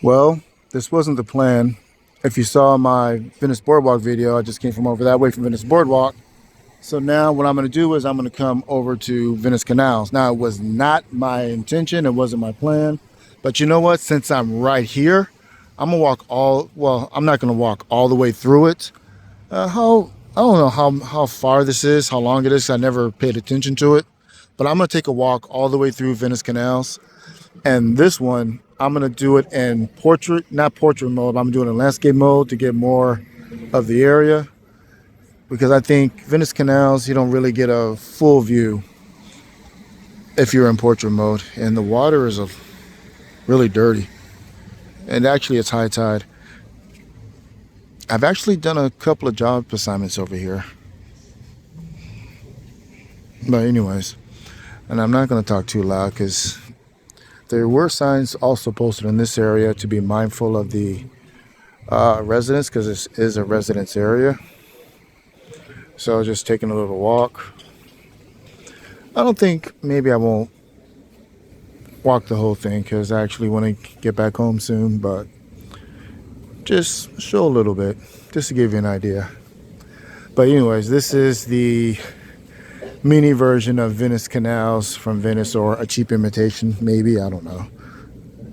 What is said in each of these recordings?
Well, this wasn't the plan. If you saw my Venice Boardwalk video, I just came from over that way from Venice Boardwalk. So now what I'm going to do is I'm going to come over to Venice Canals. Now, it was not my intention. It wasn't my plan. But you know what? Since I'm right here, I'm going to walk well, I'm not going to walk all the way through it. I don't know how far this is, how long it is. I never paid attention to it. But I'm going to take a walk all the way through Venice Canals. And this one, I'm going to do it in not portrait mode, but I'm doing it in landscape mode to get more of the area. Because I think Venice Canals, you don't really get a full view if you're in portrait mode. And the water is really dirty. And actually, it's high tide. I've actually done a couple of job assignments over here. But anyways, and I'm not going to talk too loud because there were signs also posted in this area to be mindful of the residents, because this is a residence area. So just taking a little walk. I don't think, maybe I won't walk the whole thing because I actually want to get back home soon, but just show a little bit just to give you an idea. But anyways, this is the mini version of Venice Canals from Venice, or a cheap imitation, maybe. I don't know.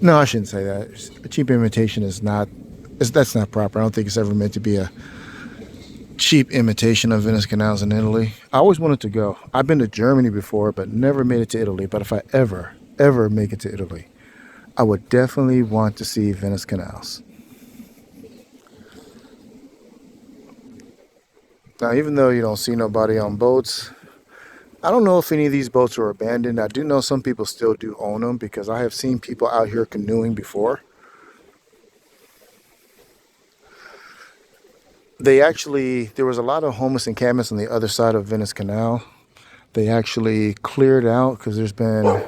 No, I shouldn't say that. A cheap imitation that's not proper. I don't think it's ever meant to be a cheap imitation of Venice Canals in Italy. I always wanted to go. I've been to Germany before, but never made it to Italy. But if I ever make it to Italy, I would definitely want to see Venice Canals. Now, even though you don't see nobody on boats, I don't know if any of these boats are abandoned. I do know some people still do own them, because I have seen people out here canoeing before. There was a lot of homeless encampments on the other side of Venice Canal. They actually cleared out because there's been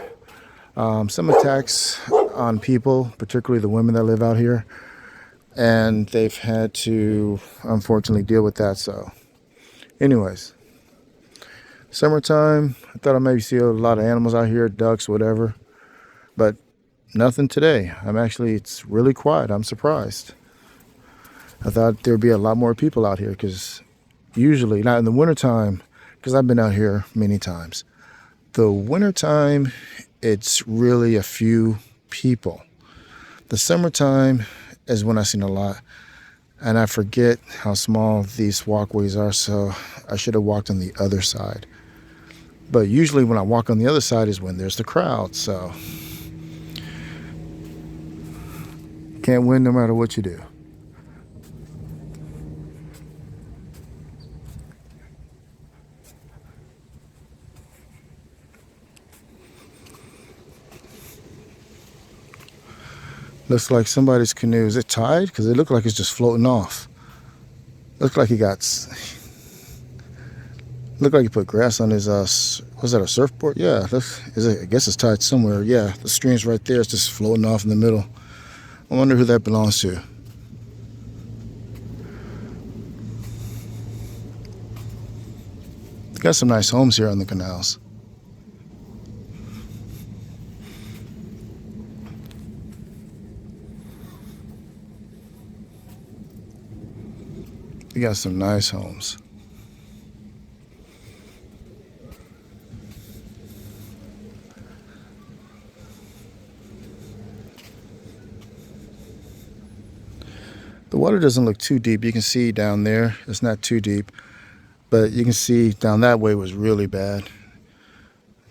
some attacks on people, particularly the women that live out here. And they've had to, unfortunately, deal with that. So, anyways, summertime, I thought I maybe see a lot of animals out here, ducks, whatever. But nothing today. It's really quiet. I'm surprised. I thought there'd be a lot more people out here, because usually, not in the wintertime, because I've been out here many times. The wintertime, it's really a few people. The summertime is when I've seen a lot. And I forget how small these walkways are, so I should have walked on the other side. But usually when I walk on the other side is when there's the crowd, so can't win no matter what you do. Looks like somebody's canoe. Is it tied? Because it looked like it's just floating off. Looked like he put grass on his, was that a surfboard? Yeah, I guess it's tied somewhere. Yeah, the string's right there. It's just floating off in the middle. I wonder who that belongs to. Got some nice homes here on the canals. We got some nice homes. The water doesn't look too deep. You can see down there, it's not too deep. But you can see down that way was really bad.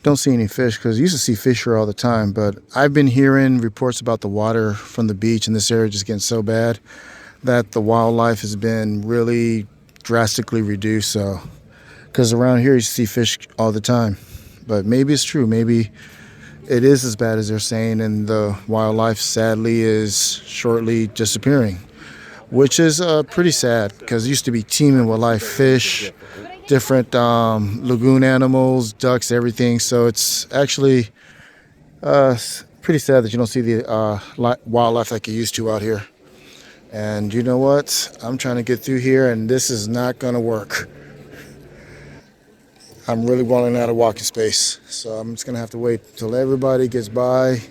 Don't see any fish, because I used to see fish here all the time. But I've been hearing reports about the water from the beach in this area just getting so bad that the wildlife has been really drastically reduced. So, because around here you see fish all the time. But maybe it's true. Maybe it is as bad as they're saying, and the wildlife sadly is shortly disappearing, which is pretty sad, because it used to be teeming with live fish, different lagoon animals, ducks, everything. So it's actually pretty sad that you don't see the wildlife like you used to out here. And you know what? I'm trying to get through here, and this is not going to work. I'm really running out of walking space. So I'm just going to have to wait till everybody gets by,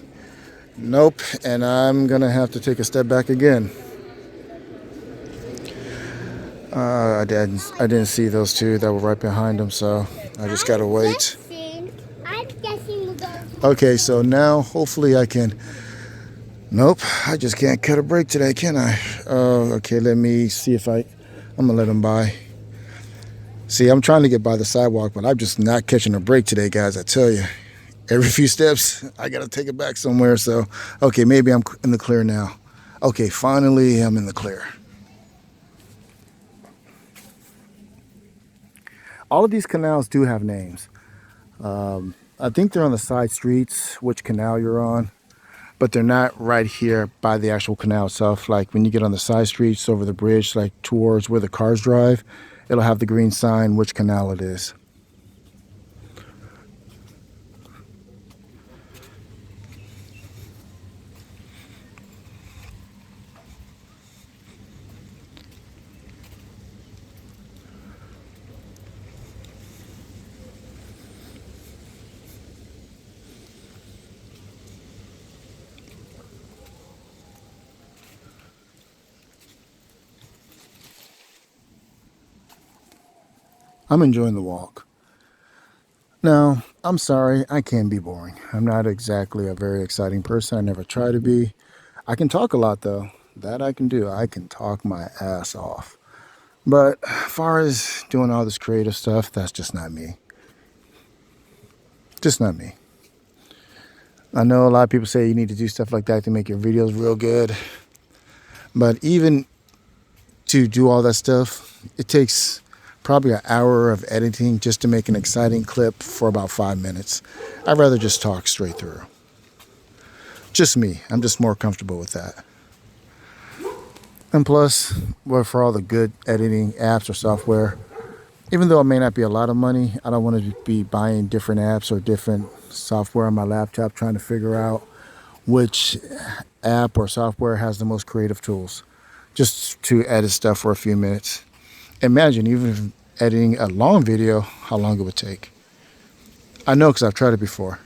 Nope, and I'm gonna have to take a step back again. I didn't see those two that were right behind them, so I just gotta wait. I'm guessing we're going to. Okay, so now hopefully I can. Nope, I just can't cut a break today, can I? Okay, let me see if I'm gonna let them by. See, I'm trying to get by the sidewalk, but I'm just not catching a break today, guys. I tell you, every few steps, I gotta take it back somewhere. So, okay, maybe I'm in the clear now. Okay, finally, I'm in the clear. All of these canals do have names. I think they're on the side streets, which canal you're on, but they're not right here by the actual canal itself. Like when you get on the side streets over the bridge, like towards where the cars drive, it'll have the green sign which canal it is. I'm enjoying the walk. Now, I'm sorry, I can be boring. I'm not exactly a very exciting person. I never try to be. I can talk a lot though. That I can do. I can talk my ass off. But as far as doing all this creative stuff, that's just not me. Just not me. I know a lot of people say you need to do stuff like that to make your videos real good. But even to do all that stuff, it takes probably an hour of editing just to make an exciting clip for about 5 minutes. I'd rather just talk straight through. Just me. I'm just more comfortable with that. And plus, well, for all the good editing apps or software, even though it may not be a lot of money, I don't want to be buying different apps or different software on my laptop trying to figure out which app or software has the most creative tools just to edit stuff for a few minutes. Imagine even editing a long video, how long it would take. I know because I've tried it before.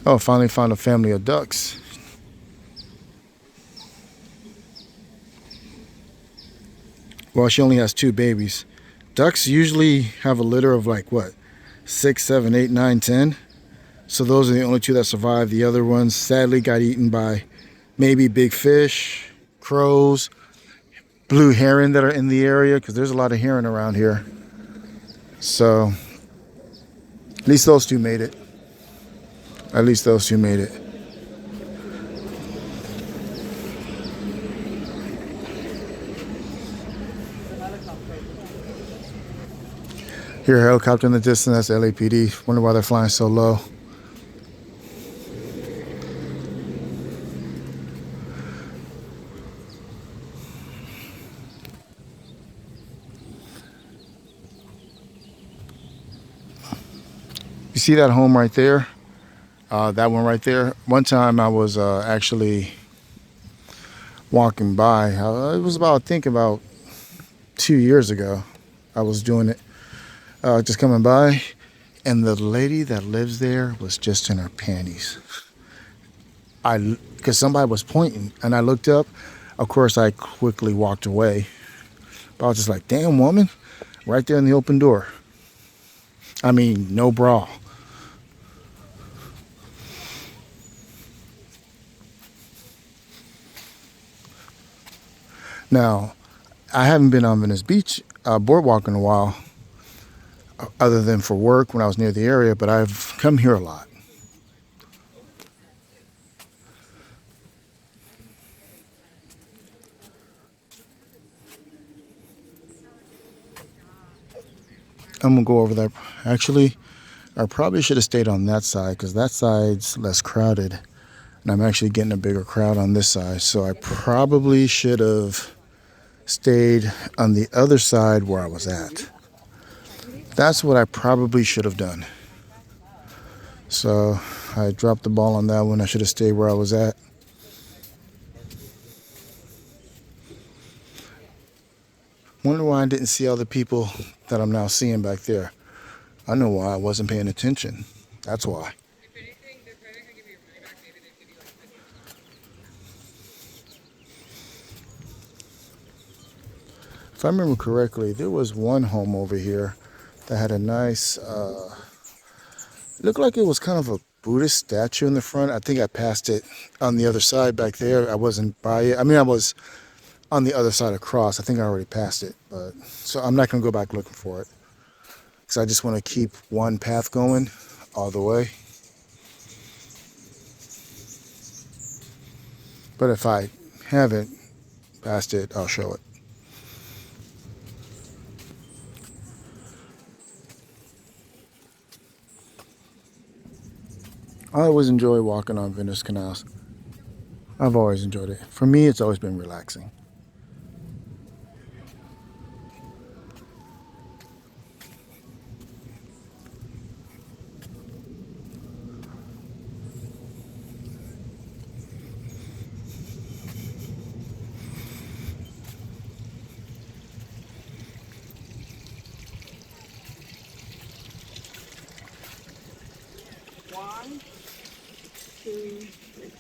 Oh, finally found a family of ducks. Well, she only has 2 babies. Ducks usually have a litter of like what? 6, 7, 8, 9, 10. So those are the only two that survived. The other ones sadly got eaten by maybe big fish, crows, blue heron that are in the area because there's a lot of heron around here. So at least those two made it. At least those two made it. Hear a helicopter in the distance. That's LAPD. Wonder why they're flying so low. You see that home right there? That one right there. One time I was actually walking by. It was about, I think about 2 years ago. I was doing it, just coming by, and the lady that lives there was just in her panties. Because somebody was pointing, and I looked up. Of course, I quickly walked away. But I was just like, damn woman, right there in the open door. I mean, no bra. Now, I haven't been on Venice Beach Boardwalk in a while, other than for work when I was near the area, but I've come here a lot. I'm gonna go over there. Actually, I probably should have stayed on that side because that side's less crowded. And I'm actually getting a bigger crowd on this side. So I probably should have stayed on the other side where I was at. That's what I probably should have done. So I dropped the ball on that one. I should have stayed where I was at. Wonder why I didn't see all the people that I'm now seeing back there. I know why I wasn't paying attention. That's why. If I remember correctly, there was one home over here that had a nice, looked like it was kind of a Buddhist statue in the front. I think I passed it on the other side back there. I wasn't by it. I mean, I was on the other side across. I think I already passed it, but so I'm not going to go back looking for it because I just want to keep one path going all the way. But if I haven't passed it, I'll show it. I always enjoy walking on Venice Canals. I've always enjoyed it. For me, it's always been relaxing. One, two, three.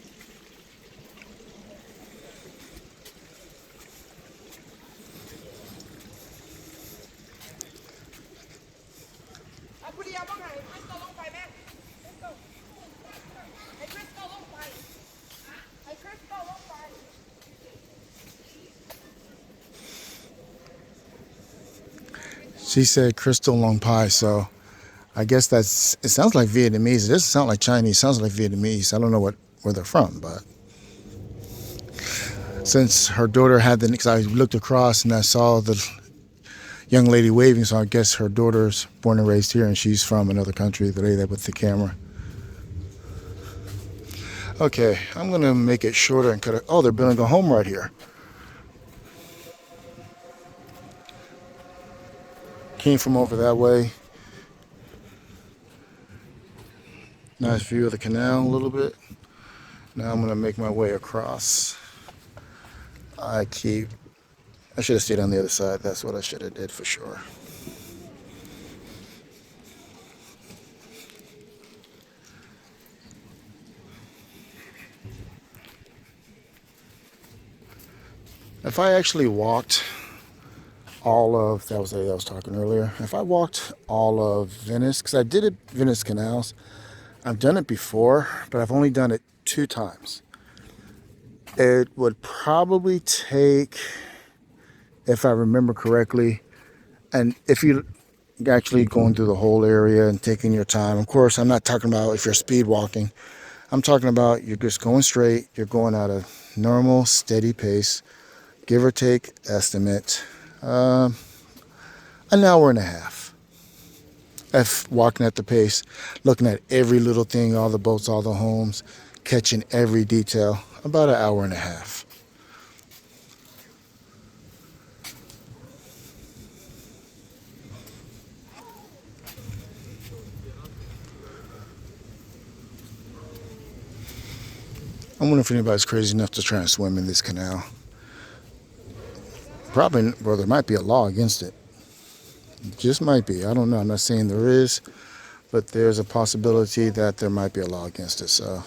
She said crystal long pie, so I guess that's, it sounds like Vietnamese. It doesn't sound like Chinese, it sounds like Vietnamese. I don't know where they're from, but since her daughter had the, because I looked across and I saw the young lady waving, so I guess her daughter's born and raised here and she's from another country, the lady with the camera. Okay, I'm gonna make it shorter and cut it. Oh, they're building a home right here. Came from over that way. Nice view of the canal a little bit. Now I'm gonna make my way across. I should have stayed on the other side. That's what I should have did for sure. If I actually walked all of, that was the lady I was talking earlier. If I walked all of Venice, because I did it, Venice Canals. I've done it before, but I've only done it 2 times. It would probably take, if I remember correctly, and if you actually going through the whole area and taking your time. Of course, I'm not talking about if you're speed walking. I'm talking about you're just going straight. You're going at a normal, steady pace, give or take estimate, an hour and a half. If walking at the pace, looking at every little thing, all the boats, all the homes, catching every detail, about an hour and a half. I wonder if anybody's crazy enough to try and swim in this canal. Probably, well, there might be a law against it. Just might be. I don't know. I'm not saying there is, but there's a possibility that there might be a law against it. So,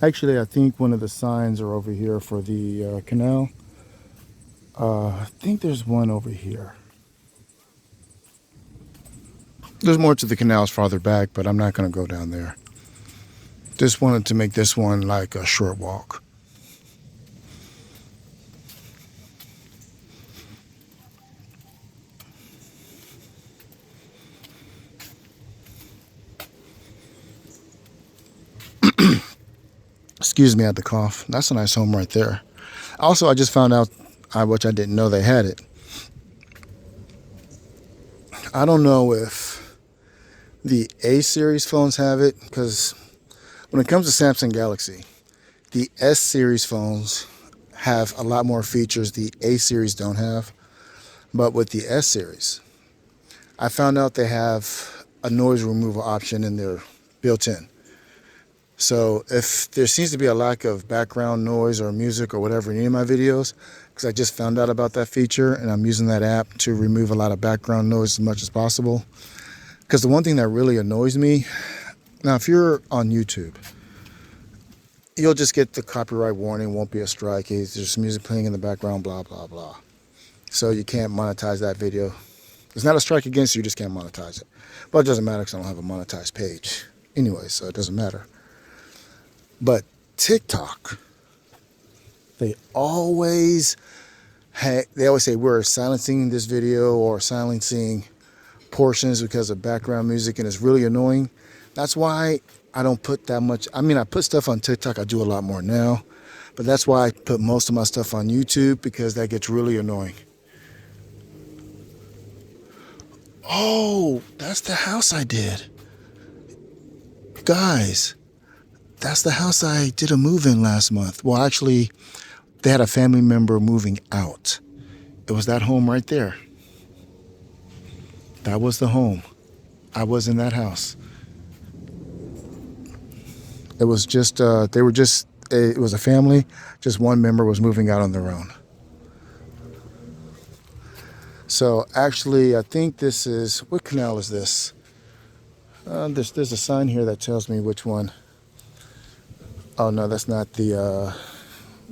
actually, I think one of the signs are over here for the canal. I think there's one over here. There's more to the canals farther back, but I'm not going to go down there. Just wanted to make this one like a short walk. Excuse me, I had the cough. That's a nice home right there. Also, I just found out, which I didn't know they had it. I don't know if the A series phones have it, because when it comes to Samsung Galaxy, the S series phones have a lot more features the A series don't have. But with the S series, I found out they have a noise removal option in there built in. So if there seems to be a lack of background noise or music or whatever in any of my videos, because I just found out about that feature and I'm using that app to remove a lot of background noise as much as possible. Because the one thing that really annoys me, now if you're on YouTube, you'll just get the copyright warning, won't be a strike, there's just music playing in the background, blah, blah, blah. So you can't monetize that video. It's not a strike against you, you just can't monetize it. But it doesn't matter because I don't have a monetized page anyway, so it doesn't matter. But TikTok, they always say we're silencing this video or silencing portions because of background music, and it's really annoying. That's why I don't put that much. I mean, I put stuff on TikTok. I do a lot more now, but that's why I put most of my stuff on YouTube, because that gets really annoying. Oh, that's the house I did. Guys, that's the house I did a move in last month. Well, actually, they had a family member moving out. It was that home right there. That was the home. I was in that house. It was just, it was a family. Just one member was moving out on their own. So actually, I think this is, what canal is this? There's a sign here that tells me which one. Oh no, that's not the,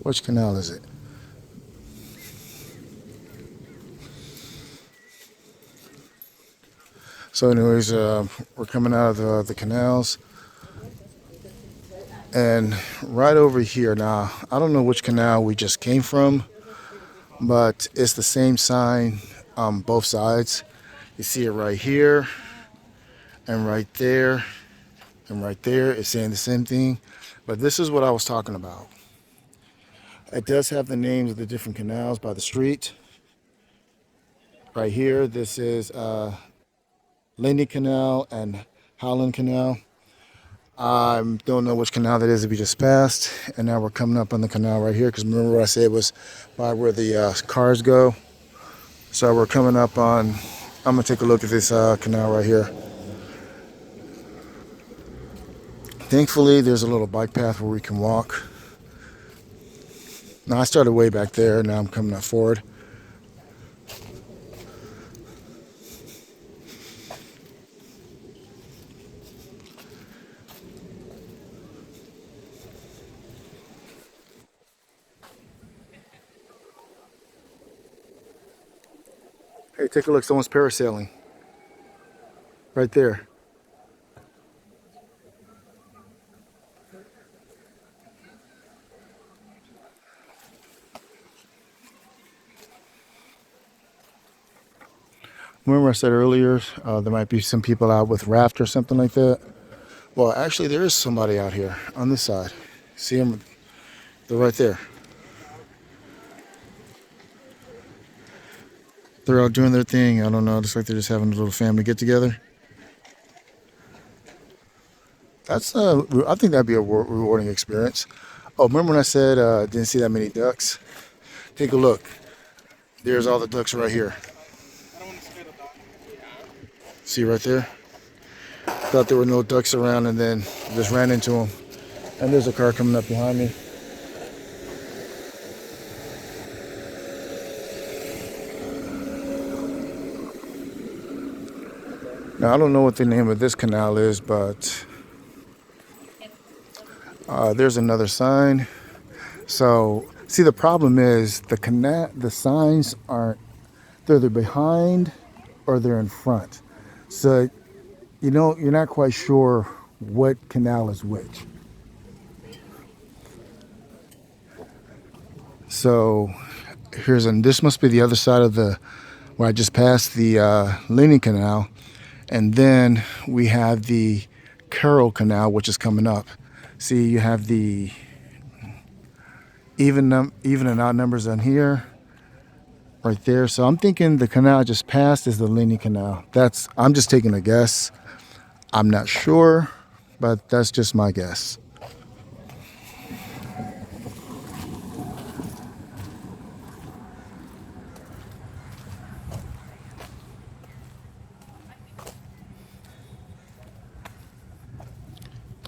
which canal is it? So anyways, we're coming out of the canals. And right over here, now, I don't know which canal we just came from, but it's the same sign on both sides. You see it right here, and right there, and right there. It's saying the same thing. But this is what I was talking about. It does have the names of the different canals by the street. Right here, this is Lindy Canal and Holland Canal. I don't know which canal that is that we just passed. And now we're coming up on the canal right here, because remember what I said was by where the cars go. So we're coming up on, I'm going to take a look at this canal right here. Thankfully, there's a little bike path where we can walk. Now, I started way back there. Now I'm coming up forward. Hey, take a look. Someone's parasailing. Right there. Remember I said earlier, there might be some people out with raft or something like that? Well, actually, there is somebody out here on this side. See them? They're right there. They're out doing their thing. I don't know. Looks like they're just having a little family get together. That's I think that'd be a rewarding experience. Oh, remember when I said didn't see that many ducks? Take a look. There's all the ducks right here. See right there? Thought there were no ducks around, and then just ran into them. And there's a car coming up behind me. Now, I don't know what the name of this canal is, but there's another sign. So, see, the problem is the signs aren't, they're either behind or they're in front. So, you're not quite sure what canal is which. So, this must be the other side of where I just passed the Leaning Canal. And then we have the Carroll Canal, which is coming up. See, you have the even and odd numbers on here, right there. So I'm thinking the canal I just passed is the Leaning Canal. I'm just taking a guess. I'm not sure, but that's just my guess.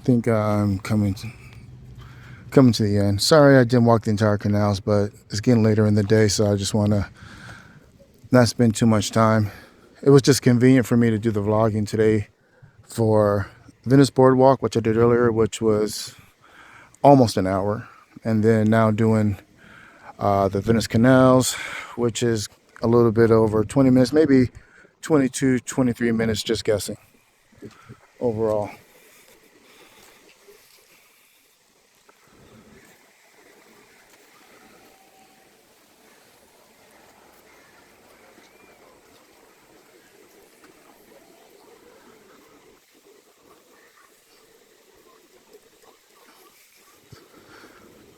think I'm coming to the end. Sorry I didn't walk the entire canals, but it's getting later in the day, so I just want to not spend too much time. It was just convenient for me to do the vlogging today for Venice Boardwalk, which I did earlier, which was almost an hour. And then now doing the Venice Canals, which is a little bit over 20 minutes, maybe 22, 23 minutes, just guessing overall.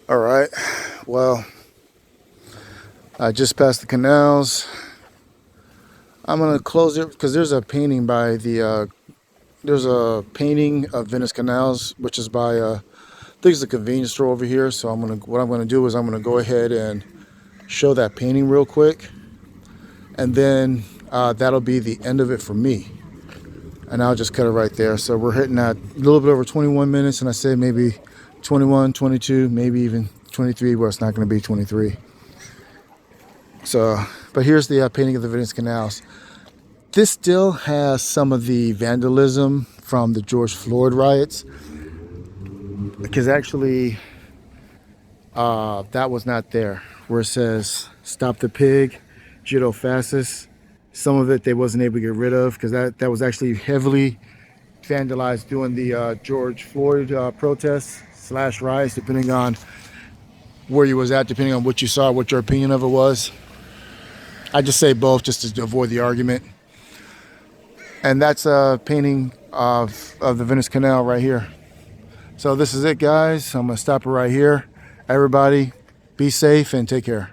All right, well, I just passed the canals. I'm gonna close it because there's a painting by the there's a painting of Venice Canals, which is by I think it's a convenience store over here. So what I'm gonna do is I'm gonna go ahead and show that painting real quick, and then that'll be the end of it for me. And I'll just cut it right there. So we're hitting at a little bit over 21 minutes, and I say maybe 21, 22, maybe even 23, where it's not going to be 23. So, but here's the painting of the Venice Canals. This still has some of the vandalism from the George Floyd riots, because actually that was not there. Where it says "Stop the Pig, Jito Fascist." Some of it they wasn't able to get rid of because that was actually heavily vandalized during the George Floyd protests / riots, depending on where you was at, depending on what you saw, what your opinion of it was. I just say both just to avoid the argument. And that's a painting of the Venice Canal right here. So this is it, guys. I'm gonna stop it right here. Everybody, be safe and take care.